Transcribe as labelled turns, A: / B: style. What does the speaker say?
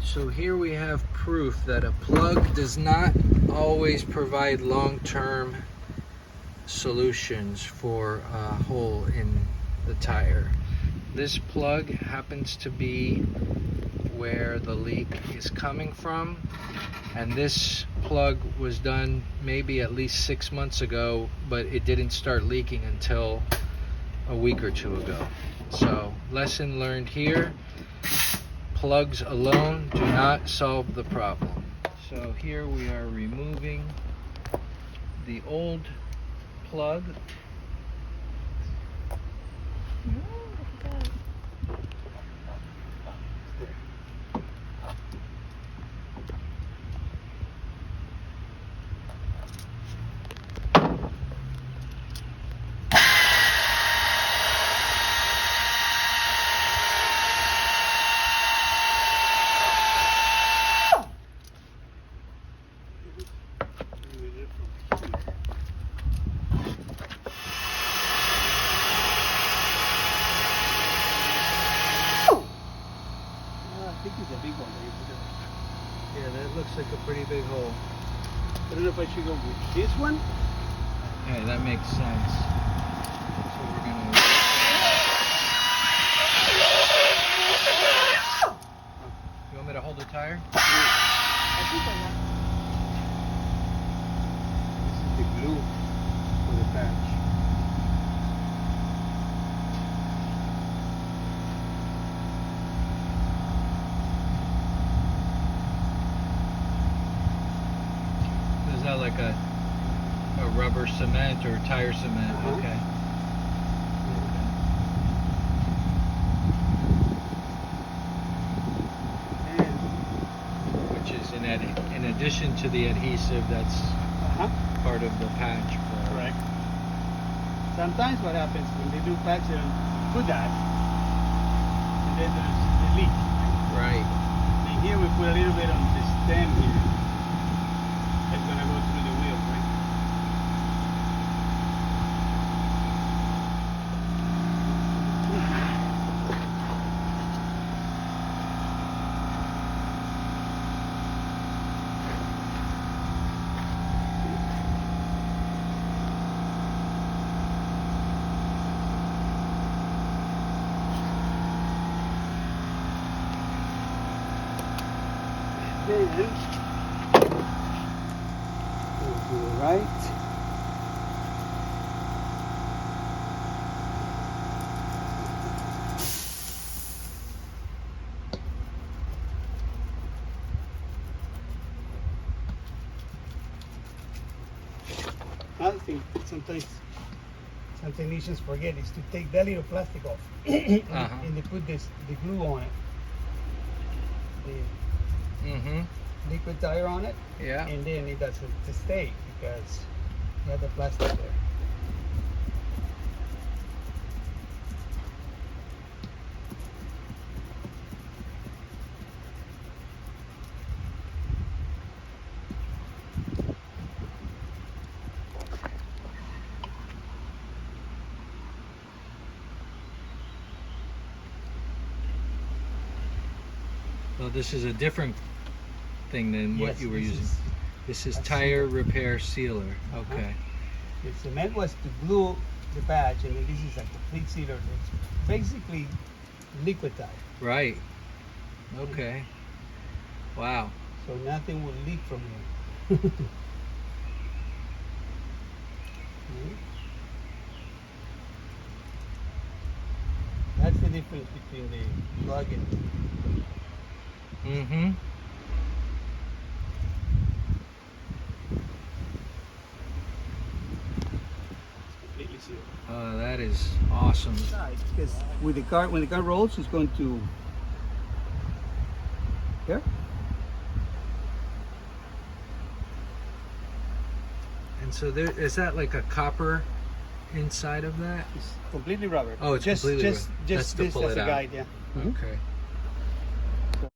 A: So here we have proof that a plug does not always provide long-term solutions for a hole in the tire. This plug happens to be where the leak is coming from, and this plug was done maybe at least 6 months ago, but it didn't start leaking until a week or two ago. So lesson learned here, plugs alone do not solve the problem. So here we are removing the old plug.
B: I think it's a big one that you put
A: Yeah, that looks like a pretty big hole.
B: I don't know if I should go with this one.
A: Okay, that makes sense. So we're gonna. You want me to hold the tire?
B: I think I have. This is the glue for the patch.
A: Is that like a rubber cement or tire cement? Okay. Which is in addition to the adhesive that's part of the patch.
B: Correct. Sometimes what happens when they do patch, they don't put that, and then there's the leak.
A: Right.
B: And here we put a little bit on the stem here. It's gonna go through the wheel, right? Then go to the right. Another thing, sometimes some technicians forget is to take that little plastic off and they put the glue on it. Liquid tire on it,
A: Yeah.
B: and then it doesn't stay because you have the plastic there.
A: Well, this is a different thing than what
B: Yes,
A: you were
B: this
A: using.
B: is
A: This is
B: a
A: tire repair sealer. Okay.
B: The cement was to glue the patch, and then this is a complete sealer. It's basically liquid tire,
A: Right. Okay. Wow.
B: so nothing will leak from here. That's the difference between the plug and
A: Mm-hmm.
B: completely sealed.
A: That is awesome.
B: Because with the car, when the car rolls, it's going to here.
A: And so there is that like a copper inside of that?
B: It's completely rubber.
A: Oh, it's
B: just
A: completely
B: just
A: rubber.
B: just
A: That's to
B: this
A: pull
B: as
A: it
B: a
A: out.
B: guide, yeah.
A: Okay.